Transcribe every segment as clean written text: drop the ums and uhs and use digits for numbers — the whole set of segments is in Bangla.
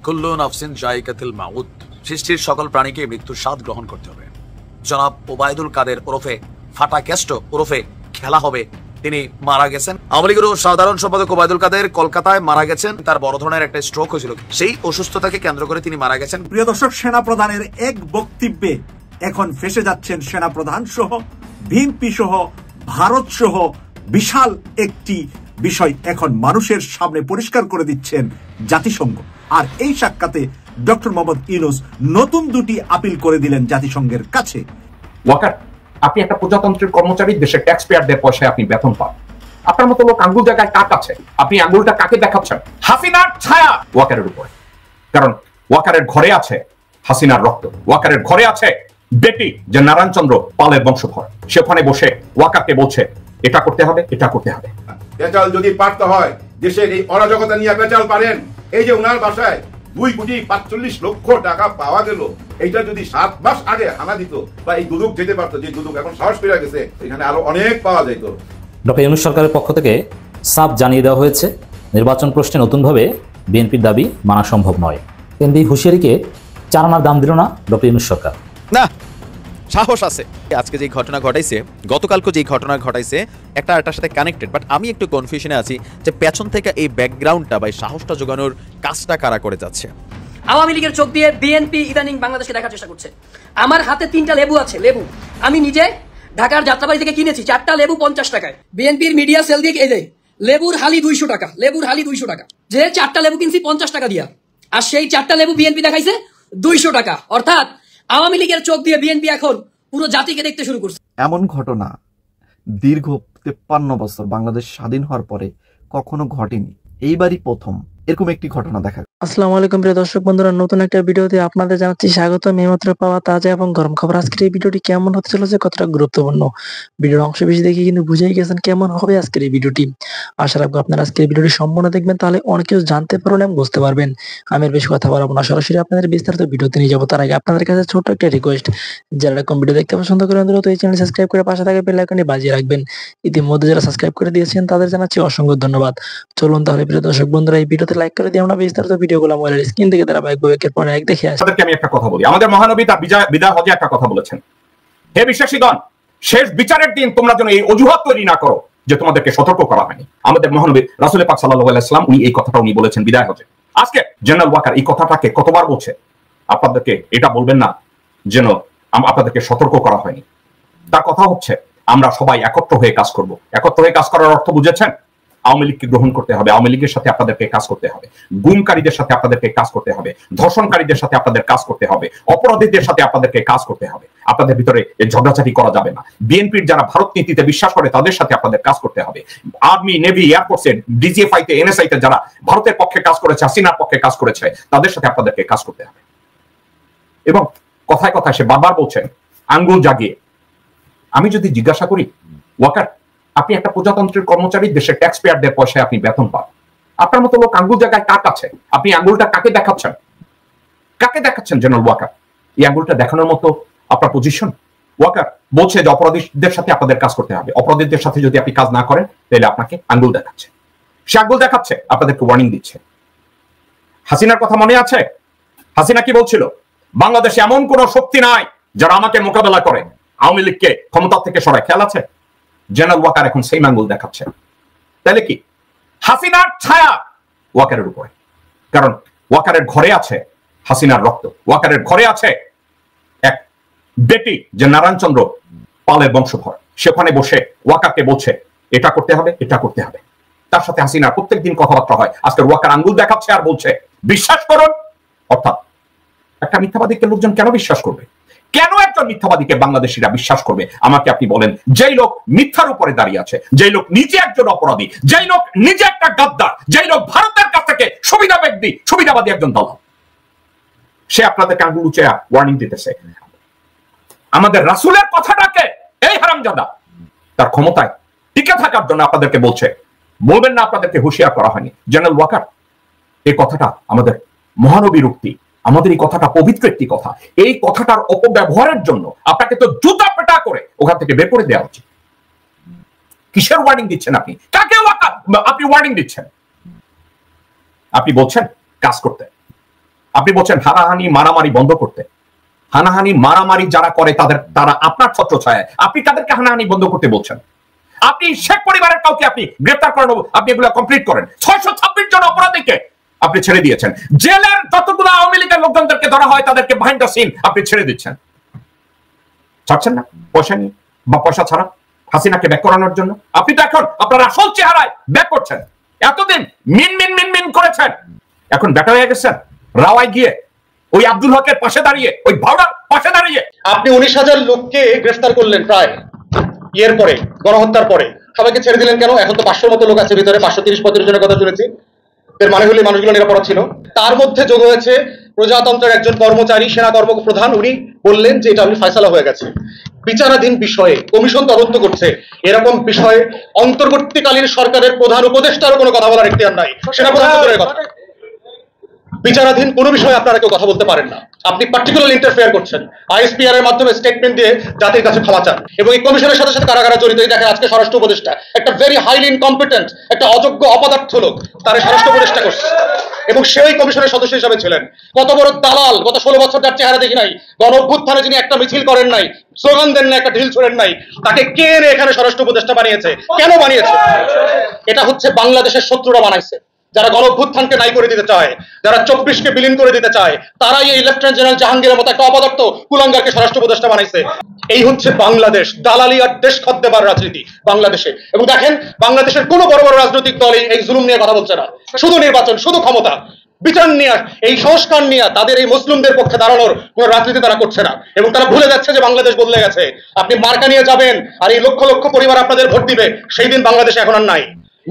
কুল্লু নাফসিন জায়কাতুল মাউত, সৃষ্টির সকল প্রাণীকে মৃত্যুর স্বাদ গ্রহণ করতে হবে। জনাব ওবায়দুল কাদের ওরফে ফাটা কেষ্ট ওরফে খেলা হবে, তিনি মারা গেছেন। আওয়ামী লীগের সাধারণ সম্পাদক ওবায়দুল কাদের কলকাতায় মারা গেছেন। তার বড় ধরনের একটা স্ট্রোক হয়েছিল, সেই অসুস্থতাকে কেন্দ্র করে তিনি মারা গেছেন। প্রিয় দর্শক, সেনা প্রধানের এক বক্তব্যে এখন ফেসে যাচ্ছেন সেনা প্রধান সহ বিএনপি সহ ভারত সহ বিশাল একটি বিষয় এখন মানুষের সামনে পরিষ্কার করে দিচ্ছেন জাতিসংঘ। আর এই সাক্ষাতে ডক্টর মোহাম্মদ ইউনূস নতুন দুটি আপিল করে দিলেন জাতিসংঘের কাছে। ওয়াকার, আপনি একটা প্রজাতন্ত্রের কর্মচারী, দেশের ট্যাক্স পেয়ারদের পয়সায় আপনি বেতন পান। আপনার মতো লোক আঙ্গুল জায়গায় কাক আছে, আপনি আঙ্গুলটা কাকে দেখাচ্ছেন? হাসিনার ছায়া ওয়াকারের উপরে। কারণ ওয়াকারের ঘরে আছে হাসিনার রক্ত, ওয়াকারের ঘরে আছে বেটি যে নারায়ণচন্দ্র পালের বংশধর। সেখানে বসে ওয়াকারকে বলছে এটা করতে হবে, এটা করতে হবে। পেঁচাল যদি পারতে হয়, দেশের এই অরাজকতা নিয়ে পেঁচাল পারেন। এই যে ওনার বাসায় 2,45,00,000 টাকা পাওয়া গেল, এইটা যদি 7 মাস আগে হানা দিত বা এই দুদক যেতে পারতো, যে দুদক এখন সাহস পেয়ে গেছে, এখানে আরো অনেক পাওয়া যেত। ডক্টর ইউনূস সরকারের পক্ষ থেকে সাফ জানিয়ে দেওয়া হয়েছে, নির্বাচন প্রশ্নে নতুনভাবে বিএনপির দাবি মানা সম্ভব নয়। কিন্তু এই হুঁশিয়ারিকে 4 আনার দাম দিল না ডক্টর ইউনূস সরকার। না, সাহস আছে। আজকে যে ঘটনা ঘটাইছে, গতকালকে যে ঘটনা ঘটাইছে, একটা এটার সাথে কানেক্টেড, বাট আমি একটু কনফিউশনে আছি যে পেছন থেকে এই ব্যাকগ্রাউন্ডটা বা সাহসটা জোগানোর কাজটা কারা করে যাচ্ছে। আওয়ামী লীগের চোখ দিয়ে বিএনপি ইদানিং বাংলাদেশকে দেখার চেষ্টা করছে। আমার হাতে 3টা লেবু আছে, লেবু আমি নিজে ঢাকার যাত্রাবাড়ি থেকে কিনেছি, 4টা লেবু 50 টাকায়। বিএনপির মিডিয়া সেল দিয়ে এই যে লেবুর হালি 200 টাকা, লেবুর হালি 200 টাকা। যে 4টা লেবু কিনছি 50 টাকা দিয়া, আর সেই 4টা লেবু বিএনপি দেখাইছে 200 টাকা। অর্থাৎ আওয়ামী লীগের চোখ দিয়ে বিএনপি এখন পুরো জাতিকে দেখতে শুরু করছে। এমন ঘটনা দীর্ঘ 53 বছর বাংলাদেশ স্বাধীন হওয়ার পরে কখনো ঘটেনি, এইবারই প্রথম এরকম একটি ঘটনা দেখা। আসসালামু আলাইকুম প্রিয় দর্শক বন্ধুরা, নতুন একটা ভিডিওতে আপনাদের জানাচ্ছি স্বাগত। এইমাত্র পাওয়া তাজা এবং গরম খবর। আজকের এই ভিডিওটি কেমন হতে চলেছে, কতটা গুরুত্বপূর্ণ, ভিডিওর অংশ বেশি দেখে কিন্তু বুঝেই গেছেন কেমন হবে আজকের এই ভিডিওটি। আশা রাখবো আপনারা আজকের ভিডিওটি সম্পূর্ণ দেখবেন, তাহলে অনেক কিছু জানতে পারবেন এবং বুঝতে পারবেন। আমি বেশি কথা বলবো না, সরাসরি আপনাদের বিস্তারিত ভিডিওতে নিয়ে যাবো। তার আগে আপনাদের কাছে ছোট্ট একটা রিকোয়েস্ট, যারা এরকম ভিডিও দেখতে পছন্দ করেন দ্রুত এই চ্যানেল সাবস্ক্রাইব করে পাশে থাকা বেল আইকনটি বাজিয়ে রাখবেন। ইতিমধ্যে যারা সাবস্ক্রাইব করে দিয়েছেন তাদের জানাচ্ছি অসংখ্য ধন্যবাদ। চলুন তাহলে প্রিয় দর্শক বন্ধুরা, এই ভিডিওতে লাইক করে দিয়ে আমরা বিস্তারিত ভিডিওগুলো মোবাইলের স্ক্রিন থেকে ধারাবাহিকভাবে একের পর এক দেখে আসি। আমি একটা কথা বলি, আমাদের মহানবী তার বিদায় হজে একটা কথা বলেছেন, হে বিশ্বাসীগণ, শেষ বিচারের দিন তোমরা যেন এই অজুহাত তৈরি না করো যে তোমাদেরকে সতর্ক করা হয়নি। আমাদের মহানবী রাসূল পাক সাল্লাল্লাহু আলাইহি ওয়াসাল্লাম উনি এই কথাটা উনি বলেছেন বিদায় হজে। আজকে জেনারেল ওয়াকার এই কথাটাকে কতবার বলছে, আপনাদেরকে এটা বলবেন না যেন আপনাদেরকে সতর্ক করা হয়নি। তার কথা হচ্ছে আমরা সবাই একত্র হয়ে কাজ করব। একত্র হয়ে কাজ করার অর্থ বুঝেছেন? আওয়ামী লীগকে গ্রহণ করতে হবে, আওয়ামী লীগের সাথে আপনাদেরকে কাজ করতে হবে, গুমকারীদের সাথে আপনাদেরকে কাজ করতে হবে, ধর্ষণকারীদের সাথে আপনাদের কাজ করতে হবে, অপরাধীদের সাথে আপনাদেরকে কাজ করতে হবে। আপনাদের ভিতরে ঝগড়াঝাটি করা যাবে না। বিএনপির যারা ভারত নীতিতে বিশ্বাস করে তাদের সাথে আপনাদের কাজ করতে হবে। আর্মি, নেভি, এয়ারফোর্সে, ডিজিএফআই তে, এনএসআই তে যারা ভারতের পক্ষে কাজ করেছে, হাসিনার পক্ষে কাজ করেছে, তাদের সাথে আপনাদেরকে কাজ করতে হবে। এবং কথায় কথায় সে বারবার বলছেন আঙ্গুল জাগিয়ে। আমি যদি জিজ্ঞাসা করি, ওয়াকার, আপনি একটা প্রজাতন্ত্রের কর্মচারী, দেশের ট্যাক্স পেয়ারদের পয়সায় আপনি বেতন পান। আপনার মতো লোক আঙ্গুল জায়গায় কাক আছে, আপনি আঙ্গুলটা কাকে দেখাচ্ছেন? কাকে দেখাচ্ছেন জেনারেল ওয়াকার? এই আঙ্গুলটা দেখানোর মতো আপনার পজিশন? ওয়াকার বলছে যে অপরাধীদের সাথে আপনাদের কাজ করতে হবে, অপরাধীদের সাথে যদি আপনি কাজ না করেন তাহলে আপনাকে আঙ্গুল দেখাচ্ছে। সে আঙ্গুল দেখাচ্ছে, আপনাদেরকে ওয়ার্নিং দিচ্ছে। হাসিনার কথা মনে আছে? হাসিনা কি বলছিল? বাংলাদেশে এমন কোন শক্তি নাই যারা আমাকে মোকাবেলা করে, আওয়ামী লীগকে ক্ষমতা থেকে সরায়। খেয়াল আছে? জেনারেল ওয়াকার এখন সেই আঙ্গুল দেখাচ্ছে। তাহলে কি হাসিনার ছায়া ওয়াকারের উপরে? কারণ ওয়াকারের ঘরে আছে হাসিনার রক্ত, ওয়াকারের ঘরে আছে এক বেটি যে নারায়ণচন্দ্র পালের বংশধর। সেখানে বসে ওয়াকারকে বলছে এটা করতে হবে, এটা করতে হবে। তার সাথে হাসিনার প্রত্যেকদিন কথাবার্তা হয়। আজকে ওয়াকার আঙ্গুল দেখাচ্ছে আর বলছে বিশ্বাস করুন। অর্থাৎ একটা মিথ্যাবাদীকে লোকজন কেন বিশ্বাস করবে? কেন একজন মিথ্যাবাদীকে বাংলাদেশিরা বিশ্বাস করবে? আমাকে আপনি বলেন। যেই লোক মিথ্যার উপরে দাঁড়িয়ে আছে, যেই লোক নিজে একজন অপরাধী, যেই লোক নিজে একটা গাদ্দার, যেই লোক ভারতের কাছ থেকে সুবিধাবাদী একজন দালাল, সে আপনাদেরকে আঙ্গুল উঁচে ওয়ার্নিং দিতেছে। আমাদের রাসূলের কথাটাকে এই হারামজাদা তার ক্ষমতায় টিকে থাকার জন্য আপনাদেরকে বলছে, বলবেন না আপনাদেরকে হুঁশিয়ার করা হয়নি। জেনারেল ওয়াকার, এই কথাটা আমাদের মহানবীর উক্তি, আমাদের এই কথাটা পবিত্র একটি কথা। এই কথাটার অপব্যবহারের জন্য আপনাকে তো জুতা পেটা করে ওখান থেকে বের করে দেওয়া উচিত। কিসের ওয়ার্নিং দিচ্ছেন আপনি? কাকে আপনি ওয়ার্নিং দিচ্ছেন? আপনি বলছেন কাজ করতে, আপনি বলছেন হানাহানি মারামারি বন্ধ করতে। হানাহানি মারামারি যারা করে তারা আপনার ছত্রছায়ায়, আপনি তাদেরকে হানাহানি বন্ধ করতে বলছেন। আপনি শেখ পরিবারের কাউকে আপনি গ্রেফতার করেন, আপনি এগুলো কমপ্লিট করেন। 626 জন অপরাধীকে আপনি ছেড়ে দিয়েছেন। জেলের যতগুলো আওয়ামী লীগের লোকজনদেরকে ধরা হয় তাদেরকে বিহাইন্ড দ্য সিন আপনি ছেড়ে দিচ্ছেন। ছাড়ছেন না পয়সা নিয়ে বা পয়সা ছাড়া হাসিনাকে ব্যাক করানোর জন্য। আপনি তো এখন আপনার আসল চেহারায় ব্যাক করছেন। এতদিন মিন মিন মিন মিন করেছেন, এখন ব্যাটা হয়ে গেছেন। রাওয়ায় গিয়ে ওই আব্দুল হকের পাশে দাঁড়িয়ে, ওই ভাওড়ার পাশে দাঁড়িয়ে আপনি 19,000 লোককে গ্রেফতার করলেন প্রায় ইয়ের পরে, গণহত্যার পরে। সবাইকে ছেড়ে দিলেন কেন? এখন তো 500 মতো লোক আছে ভিতরে, 530-35 জনের কথা শুনেছি। এর মানে হলে মানুষগুলো নিরাপরাধ ছিল। তার মধ্যে যোগ হয়েছে প্রজাতন্ত্রের একজন কর্মচারী, সেনা কর্মপ্রধান, উনি বললেন যে এটা ফয়সালা হয়ে গেছে, বিচারাধীন বিষয়ে কমিশন তদন্ত করছে। এরকম বিষয়ে অন্তর্বর্তীকালীন সরকারের প্রধান উপদেষ্টারও কোনো কথা বলার এখতিয়ার নাই। সেনাপ্রধানের কথা, বিচারাধীন কোনো বিষয়ে আপনারা কেউ কথা বলতে পারেন না। আপনি পার্টিকুলার ইন্টারফেয়ার করছেন, আইএসপিআর এর মাধ্যমে স্টেটমেন্ট দিয়ে জাতির কাছে ক্ষমা চান, এবং এই কমিশনের সাথে সাথে কারা কারা জড়িত। দেখেন আজকে স্বরাষ্ট্র উপদেষ্টা একটা ভেরি হাইলি ইনকম্পিটেন্ট, একটা অযোগ্য অপদার্থ লোক, তার স্বরাষ্ট্র উপদেষ্টা করছে, এবং সেই কমিশনের সদস্য হিসাবে ছিলেন। কত বড় দালাল! গত 16 বছর তার চেহারা দেখি নাই। গণ অভ্যুত্থানে যিনি একটা মিছিল করেন নাই, স্লোগান দেন না, একটা ঢিল ছোড়েন নাই, তাকে কে এনে এখানে স্বরাষ্ট্র উপদেষ্টা বানিয়েছে? কেন বানিয়েছে? এটা হচ্ছে বাংলাদেশের শত্রুরা বানাইছে। যারা গণ অভ্যুত্থানকে নাই করে দিতে চায়, যারা 24কে বিলীন করে দিতে চায়, তারাই এই লেফটেন্যান্ট জেনারেল জাহাঙ্গীরের মতো একটা অপদার্থ কুলাঙ্গারকে স্বরাষ্ট্র উপদেষ্টা বানাইছে। এই হচ্ছে বাংলাদেশ, দালালি আর দেশ খদ্দেবার রাজনীতি বাংলাদেশে। এবং দেখেন বাংলাদেশের কোনো বড় বড় রাজনৈতিক দল এই জুলুম নিয়ে কথা বলছে না। শুধু নির্বাচন, শুধু ক্ষমতা, বিচার নিয়ে, এই সংস্কার নিয়ে, তাদের এই মুসলিমদের পক্ষে দাঁড়ানোর কোন রাজনীতি তারা করছে না। এবং তারা ভুলে যাচ্ছে যে বাংলাদেশ বদলে গেছে। আপনি মার্কা নিয়ে যাবেন আর এই লক্ষ লক্ষ পরিবার আপনাদের ভোট দিবে, সেই দিন বাংলাদেশে এখন আর নাই।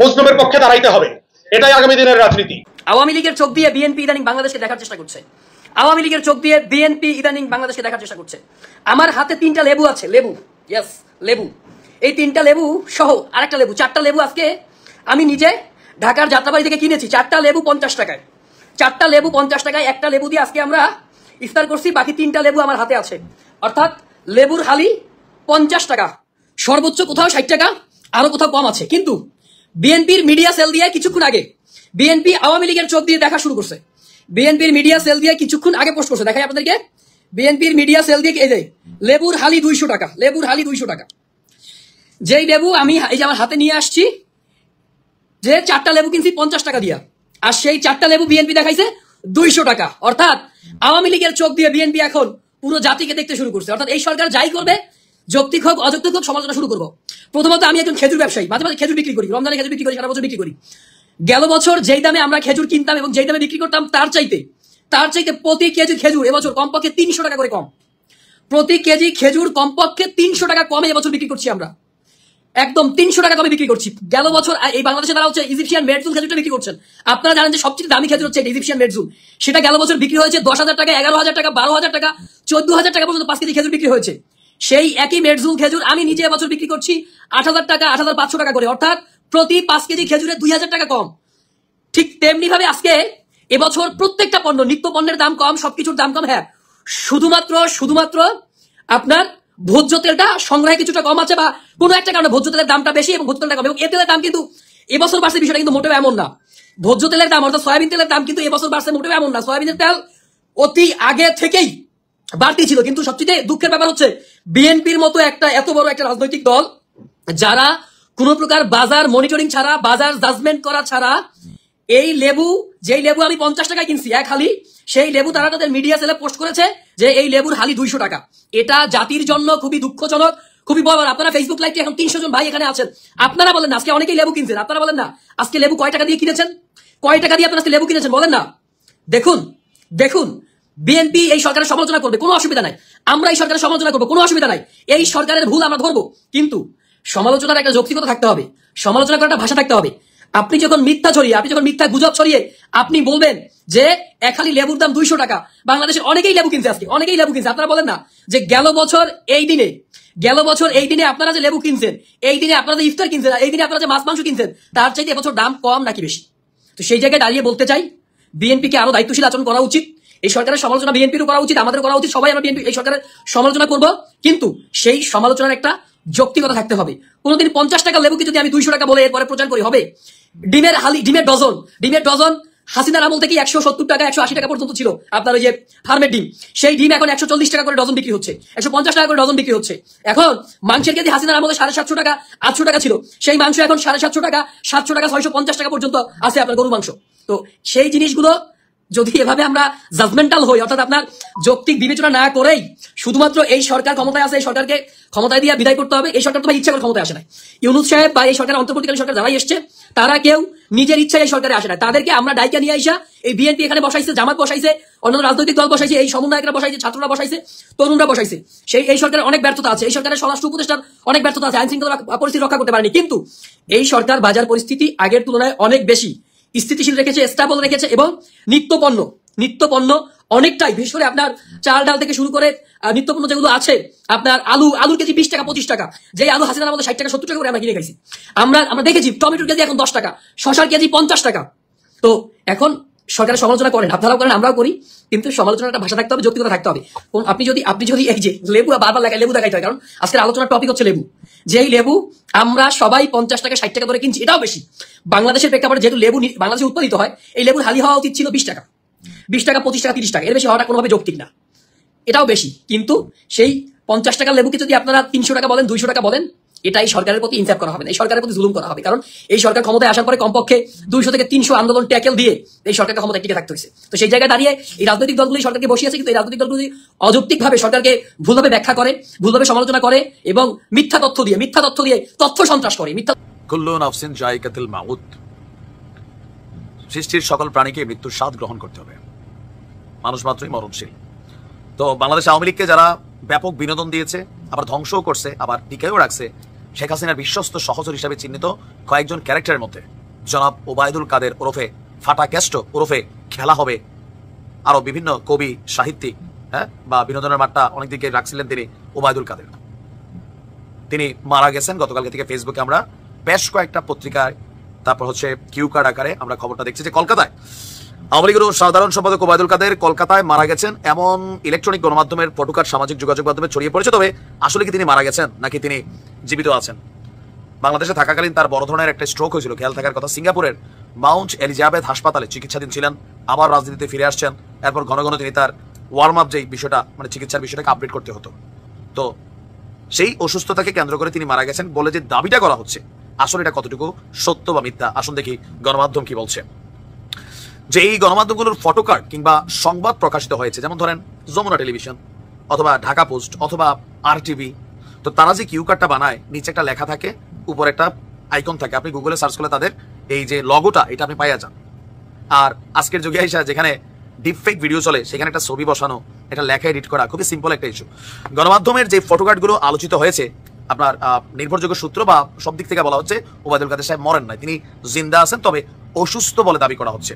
মুসলিমের পক্ষে দাঁড়াইতে হবে, এটাই আগামী দিনের রাজনীতি। আওয়ামী লীগের চোখ দিয়ে বিএনপি ইদানিং বাংলাদেশকে দেখার চেষ্টা করছে। আওয়ামী লীগের চোখ দিয়ে বিএনপি ইদানিং বাংলাদেশকে দেখার চেষ্টা করছে। আমার হাতে 3টা লেবু আছে, লেবু, ইয়েস লেবু। এই 3টা লেবু সহ আরেকটা লেবু, 4টা লেবু আজকে আমি নিজে ঢাকার যাত্রাবাড়ি থেকে কিনেছি। 4টা লেবু 50 টাকায়, 4টা লেবু 50 টাকায়। একটা লেবু দিয়ে আজকে আমরা ইফতার করছি, বাকি 3টা লেবু আমার হাতে আছে। অর্থাৎ লেবুর হালি 50 টাকা, সর্বোচ্চ কোথাও 60 টাকা, আরো কোথাও কম আছে। কিন্তু বিএনপির মিডিয়া সেল দিয়ে কিছুক্ষণ আগে বিএনপি আওয়ামী লীগের চোখ দিয়ে দেখা শুরু করছে। বিএনপির মিডিয়া সেল দিয়ে কিছুক্ষণ আগে পোস্ট করছে, দেখাই আপনাদেরকে। বিএনপির মিডিয়া সেল দিয়ে এই যে লেবুর হালি 200 টাকা, লেবুর হালি 200 টাকা। যেই লেবু আমি এই যে আমার হাতে নিয়ে আসছি, যে 4টা লেবু কিনছি 50 টাকা দিয়া, আর সেই 4টা লেবু বিএনপি দেখাইছে 200 টাকা। অর্থাৎ আওয়ামী লীগের চোখ দিয়ে বিএনপি এখন পুরো জাতিকে দেখতে শুরু করছে। অর্থাৎ এই সরকার যাই করবে, যৌক্তিক হোক অযৌক্তিক হোক, সমালোচনা শুরু করবো। প্রথমত আমি একজন খেজুর ব্যবসায়ী, মাঝে মাঝে খেজুর বিক্রি করি, রমজানে খেজুর বিক্রি করি, সারা বছর বিক্রি করি। গেল বছর যেই দামে আমরা খেজুর কিনতাম এবং যেই দামে বিক্রি করতাম, তার চাইতে প্রতি কেজি খেজুর এবছর কমপক্ষে 300 টাকা করে কম। প্রতি কেজি খেজুর কমপক্ষে 300 টাকা কমে এবছর বিক্রি করছি আমরা, একদম 300 টাকা কমে বিক্রি করছি। গেল বছর এই বাংলাদেশে তারা হচ্ছে ইজিপশিয়ান মেডজুল খেজুরটা বিক্রি করছেন। আপনারা জানেন যে সবচেয়ে দামি খেজুর হচ্ছে ইজিপশিয়ান মেডজুল। সেটা গেল বছর বিক্রি হয়েছে 10,000 টাকা, 11,000 টাকা, 12,000 টাকা, 14,000 টাকা পর্যন্ত 5 কেজি খেজুর বিক্রি হয়েছে। সেই একই মেডজুল খেজুর আমি নিজে এবছর বিক্রি করছি 8,000 টাকা, 8,500 টাকা করে। অর্থাৎ প্রতি 5 কেজি খেজুরে 2,000 টাকা কম। ঠিক তেমনি ভাবে আজকে এবছর প্রত্যেকটা পণ্য, নিত্য পণ্যের দাম কম, সবকিছুর দাম কম। হ্যাঁ, শুধুমাত্র আপনার ভোজ্য তেলটা সংগ্রহে কিছুটা কম আছে, বা কোনো একটা কারণে ভোজ্য তেলের দামটা বেশি এবং ভোজ্য তেলটা কম। এবং এ তেলের দাম কিন্তু এবছর বাড়ছে, বিষয়টা কিন্তু মোটেও এমন না। ভোজ্য তেলের দাম অর্থাৎ সয়াবিন তেলের দাম কিন্তু এবছর বাড়ছে, মোটেও এমন না। সয়াবিনের তেল অতি আগে থেকেই বাড়তি ছিল। কিন্তু সবচেয়ে দুঃখের ব্যাপার হচ্ছে বিএনপির মতো এত বড় একটা রাজনৈতিক দল, যারা কোনো প্রকার বাজার মনিটরিং ছাড়া, বাজার জাজমেন্ট করা ছাড়া এই লেবু, যেই লেবু আমি 50 টাকায় কিনছি এক হালি, সেই লেবু তারা তাদের মিডিয়া সেলে পোস্ট করেছে যে এই লেবুর হালি 200 টাকা। এটা জাতির জন্য খুবই দুঃখজনক, খুবই বড়। আপনারা ফেসবুক লাইভে এখন 300 জন ভাই এখানে আছেন, আপনারা বলেন না আজকে অনেকেই লেবু কিনছেন, আপনারা বলেন না আজকে লেবু কয় টাকা দিয়ে কিনেছেন, কয় টাকা দিয়ে আপনারা আজকে লেবু কিনেছেন বলেন না। দেখুন বিএনপি এই সরকারের সমালোচনা করবে, কোনো অসুবিধা নাই। আমরা এই সরকারের সমালোচনা করবো, কোনো অসুবিধা নাই। এই সরকারের ভুল আমরা ধরবো, কিন্তু সমালোচনার একটা যৌক্তিকতা থাকতে হবে, সমালোচনা করার একটা ভাষা থাকতে হবে। আপনি যখন মিথ্যা গুজব ছড়িয়ে আপনি বলবেন যে এক হালি লেবুর দাম 200 টাকা, বাংলাদেশের অনেকেই লেবু কিনছে, আজকে অনেকেই লেবু কিনছে। আপনারা বলেন না যে গেল বছর এই দিনে আপনারা যে লেবু কিনছেন, এই দিনে আপনারা যে ইফতার কিনছেন, এই দিনে আপনারা যে মাছ মাংস কিনছেন, তার চাইতে এবছর দাম কম নাকি বেশি? তো সেই জায়গায় দাঁড়িয়ে বলতে চাই, বিএনপিকে আরো দায়িত্বশীল আচরণ করা উচিত। এই সরকারের সমালোচনা বিএনপিরও করা উচিত, আমাদের করা উচিত, সবাই আমরা বিএনপি এই সরকারের সমালোচনা করব, কিন্তু সেই সমালোচনার একটা যৌক্তিকতা থাকতে হবে। কোনোদিন 50 টাকা লেবুকে যদি আমি 200 টাকা বলে এরপরে প্রচার করি হবে? ডিমের হাসিনার আমল থেকে 170 টাকা 180 টাকা পর্যন্ত ছিল আপনার ওই যে ফার্মের ডিম, সেই ডিম এখন 140 টাকা করে ডজন বিক্রি হচ্ছে, 150 টাকা করে ডজন বিক্রি হচ্ছে। এখন মাংসের কেজি হাসিনার আমলে 750 টাকা 800 টাকা ছিল, সেই মাংস এখন 750 টাকা 700 টাকা 650 টাকা পর্যন্ত আছে আপনার গরু মাংস। তো সেই জিনিসগুলো যদি এভাবে আমরা জাজমেন্টাল হই, অর্থাৎ আপনার যৌক্তিক বিবেচনা না করেই শুধুমাত্র এই সরকার ক্ষমতায় আছে, এই সরকারকে ক্ষমতায় দিয়ে বিদায় করতে হবে, এই সরকার তো ভাই ইচ্ছা করে ক্ষমতায় আসে না। ইউনূস সাহেব বা এই সরকারের অন্তর্বর্তীকালীন সরকার যারাই এসছে তারা কেউ নিজের ইচ্ছায় এই সরকারে আসে না, তাদেরকে আমরা ডাইকা নিয়ে আইসা এই বিএনপি এখানে বসাইছে, জামাত বসাইছে, অন্যান্য রাজনৈতিক দল বসাইছে, এই সমন্বয়করা বসাইছে, ছাত্ররা বসাইছে, তরুণরা বসাইছে। এই সরকারের অনেক ব্যর্থতা আছে, এই সরকারের স্বরাষ্ট্র উপদেষ্টার অনেক ব্যর্থতা আছে, আইন শৃঙ্খলা পরিস্থিতি রক্ষা করতে পারেনি। কিন্তু এই সরকার বাজার পরিস্থিতি আগের তুলনায় অনেক বেশি স্থিতিশীল রেখেছে, স্টেবল রেখেছে এবং নিত্যপণ্য অনেকটাই, বিশেষ করে আপনার চাল ডাল থেকে শুরু করে নিত্যপণ্য যেগুলো আছে, আপনার আলুর কেজি 20 টাকা 25 টাকা, যে আলু হাসিনার আমাদের 60 টাকা 70 টাকা করে আমরা কিনে খাইছি। আমরা দেখেছি টমেটোর কেজি এখন 10 টাকা, শশার কেজি 50 টাকা। তো এখন সরকারের সমালোচনা করেন, আপনারাও করেন, আমরাও করি, কিন্তু সমালোচনার একটা ভাষা থাকতে হবে, যৌক্তিকতা থাকতে হবে। আপনি যদি এই যে লেবু বারবার লেবু দেখাইতে হয়, কারণ আজকের আলোচনার টপিক হচ্ছে লেবু, যেই লেবু আমরা সবাই 50 টাকা 60 টাকা করে কিনছি, এটাও বেশি। বাংলাদেশের প্রেক্ষাপটে যেহেতু লেবু বাংলাদেশে উৎপাদিত হয়, এই লেবুর হালি হওয়া উচিত ছিল 20 টাকা 25 টাকা 30 টাকা, এর বেশি হওয়াটা কোনোভাবে যৌক্তিক না, এটাও বেশি। কিন্তু সেই 50 টাকার লেবুকে যদি আপনারা 300 টাকা বলেন, 200 টাকা বলেন, এটাই সরকারের প্রতি ইনসাফ করা হবে না, এই সরকারের প্রতি জুলুম করা হবে। কারণ এই সরকার ক্ষমতায় আসার পরে কমপক্ষে 200 থেকে 300 আন্দোলন ট্যাকেল দিয়ে এই সরকারকে ক্ষমতায় টিকে থাকতে হয়েছে। তো সেই জায়গায় দাঁড়িয়ে এই রাজনৈতিক দলগুলি সরকারকে বসিয়েছে, কিন্তু এই রাজনৈতিক দলগুলি অযৌক্তিকভাবে সরকারকে ভুলভাবে ব্যাখ্যা করে, ভুলভাবে সমালোচনা করে এবং মিথ্যা তথ্য দিয়ে তথ্য সন্ত্রাস করে। কুল্লু নাফসিন যায়কাতুল মাউত, সৃষ্টির সকল প্রাণীকে মৃত্যুর স্বাদ গ্রহণ করতে হবে, মানুষ মাত্রই মরণশীল। তো বাংলাদেশ আওয়ামী লীগকে যারা ব্যাপক বিনোদন দিয়েছে, আবার ধ্বংসও করছে, আবার টিকেও রাখছে, শেখ হাসিনার বিশ্বস্ত সহচর হিসাবে চিহ্নিত কয়েকজন ক্যারেক্টারের মধ্যে জনাব ওবায়দুল কাদের ওরফে ফাটা ক্যাস্টো ওরফে খেলা হবে, আরো বিভিন্ন কবি সাহিত্যিক, বা বিনোদনের মাঠটা অনেক দিকে রাখছিলেন তিনি ওবায়দুল কাদের, তিনি মারা গেছেন গতকালকে থেকে। ফেসবুকে আমরা বেশ কয়েকটা পত্রিকায়, তারপর হচ্ছে কিউ কার্ড আকারে আমরা খবরটা দেখছি যে কলকাতায় আওয়ামী লীগের সাধারণ সম্পাদক ওবায়দুল কাদের কলকাতায় মারা গেছেন, এমন ইলেকট্রনিক গণমাধ্যমের ফটোকার্ড সামাজিক যোগাযোগ মাধ্যমে ছড়িয়ে পড়েছে। তবে আসলে কি তিনি মারা গেছেন নাকি তিনি জীবিত আছেন? বাংলাদেশে থাকাকালীন তার বড় ধরনের একটা স্ট্রোক হয়েছিল, খেয়াল থাকার কথা। সিঙ্গাপুরের মাউন্ট এলিজাবেথ হাসপাতালে চিকিৎসাধীন ছিলেন, আবার রাজনীতিতে ফিরে আসছেন। এরপর ঘন ঘন তিনি তার ওয়ার্ম আপ যেই বিষয়টা, মানে চিকিৎসার বিষয়টাকে আপডেট করতে হতো। তো সেই অসুস্থতাকে কেন্দ্র করে তিনি মারা গেছেন বলে যে দাবিটা করা হচ্ছে, আসলে এটা কতটুকু সত্য বা মিথ্যা, আসুন দেখি গণমাধ্যম কি বলছে। যে এই গণমাধ্যমগুলোর ফটোকার্ড কিংবা সংবাদ প্রকাশিত হয়েছে, যেমন ধরেন যমুনা টেলিভিশন অথবা ঢাকা পোস্ট অথবা RTV, তো তারা যে কিউ কার্ডটা বানায়, নিচে একটা লেখা থাকে, উপরে একটা আইকন থাকে, আপনি গুগলে সার্চ করলে তাদের এই যে লগোটা এটা আপনি পাইয়া যান। আর আজকের যুগে এসে যেখানে ডিপফেক ভিডিও চলে, সেখানে একটা ছবি বসানো, এটা লেখা এডিট করা খুবই সিম্পল একটা ইস্যু। গণমাধ্যমের যে ফটোকার্ডগুলো আলোচিত হয়েছে, আপনার নির্ভরযোগ্য সূত্র বা সব দিক থেকে বলা হচ্ছে ওবায়দুল কাদের সাহেব মরেন নাই, তিনি জিন্দা আছেন, তবে অসুস্থ বলে দাবি করা হচ্ছে।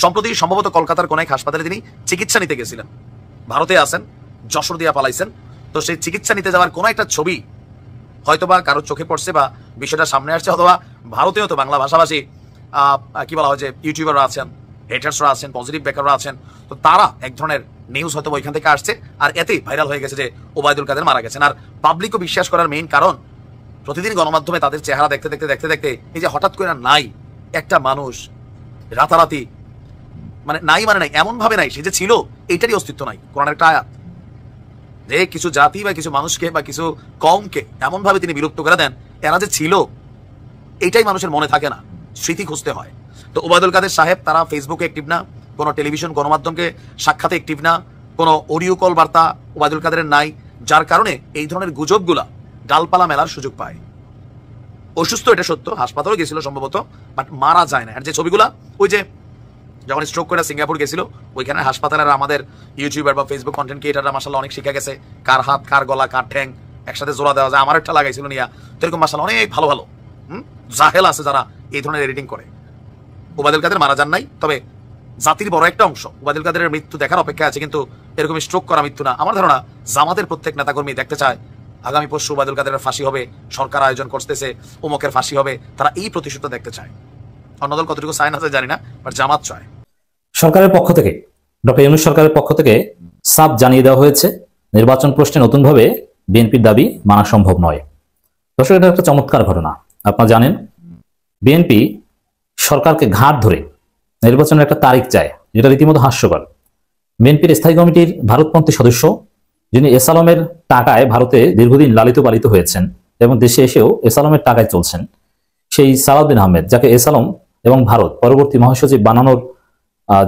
সম্প্রতি সম্ভবত কলকাতার কোন এক হাসপাতালে তিনি চিকিৎসা নিতে গেছিলেন, ভারতে আছেন, যশোর দিয়া পালাইছেন। তো সেই চিকিৎসা নিতে যাওয়ার কোনো একটা ছবি হয়তোবা কারোর চোখে পড়ছে বা বিষয়টা সামনে আসছে, অথবা ভারতেও তো বাংলা ভাষাভাষী কি বলা হয় যে ইউটিউবাররা আছেন, হেটার্সরা আছেন, পজিটিভ বেকাররা আছেন, তো তারা এক ধরনের নিউজ হয়তো ওইখান থেকে আসছে, আর এতেই ভাইরাল হয়ে গেছে যে ওবায়দুল কাদের মারা গেছেন। আর পাবলিকও বিশ্বাস করার মেইন কারণ, প্রতিদিন গণমাধ্যমে তাদের চেহারা দেখতে দেখতে এই যে হঠাৎ করে নাই একটা মানুষ রাতারাতি, মানে নাই এমন ভাবে নাই সে যে ছিল, এইটারই অস্তিত্ব নাই। কোরআনের একটা আয়াত যে কিছু জাতি বা কিছু মানুষকে বা কিছু কমকে এমন ভাবে তিনি বিলুপ্ত করে দেন, এরা যে ছিল এইটাই মানুষের মনে থাকে না, স্মৃতি খুঁজতে হয়। তো ওবায়দুল কাদের সাহেব তারা ফেসবুকে অ্যাক্টিভ না, কোনো টেলিভিশন গণমাধ্যমকে সাক্ষাতে অ্যাক্টিভ না, কোনো অডিও কল বার্তা ওবায়দুল কাদেরের নাই, যার কারণে এই ধরনের গুজবগুলা ডালপালা মেলার সুযোগ পায়। অসুস্থ এটা সত্য, হাসপাতালে গেছিল সম্ভবত, বাট মারা যায় না। আর যে ছবিগুলা ওই যে যখন স্ট্রোক করে সিঙ্গাপুর গেছিল, ওইখানে হাসপাতালের আমাদের ইউটিউবার বা ফেসবুক কন্টেন্ট ক্রিয়েটাররা মাশাআল্লাহ অনেক শিখে গেছে, কার হাত কার গলা কার ঠ্যাং একসাথে জোড়া দেওয়া যায়, আমার একটা লাগাইছিল নিয়া, তো এরকম মাশাআল্লাহ অনেক ভালো ভালো জাহেল আছে যারা এই ধরনের এডিটিং করে। ওবায়দুল কাদের মারা যান নাই, তবে জাতির বড় একটা অংশ ওবায়দুল কাদের মৃত্যু দেখার অপেক্ষা আছে, কিন্তু এরকম স্ট্রোক করা মৃত্যু না। আমার ধারণা জামাতের প্রত্যেক নেতাকর্মী দেখতে চায় আগামী পরশু ওবায়দুল কাদের ফাঁসি হবে, সরকার আয়োজন করতেছে অমুকের ফাঁসি হবে, তারা এই প্রতিশোধটা দেখতে চায়। অন্য দল কতটুকু সাইন আছে জানি না, বাট জামাত চায়। সরকারের পক্ষ থেকে, ডক্টর ইউনূস সরকারের পক্ষ থেকে সাফ জানিয়ে দেওয়া হয়েছে, নির্বাচন প্রশ্নে নতুনভাবে বিএনপির দাবি মানা সম্ভব নয়। দর্শক, এটা একটা চমৎকার ঘটনা। আপনারা জানেন বিএনপি সরকারকে ঘাট ধরে নির্বাচনের একটা তারিখ চায়, যেটা রীতিমতো হাস্যকর। বিএনপির স্থায়ী কমিটির ভারতপন্থী সদস্য, যিনি এস আলমের টাকায় ভারতে দীর্ঘদিন লালিত পালিত হয়েছেন এবং দেশে এসেও এস আলমের টাকায় চলছেন, সেই সালাউদ্দিন আহমেদ, যাকে এস আলম এবং ভারত পরবর্তী মহাসচিব বানানোর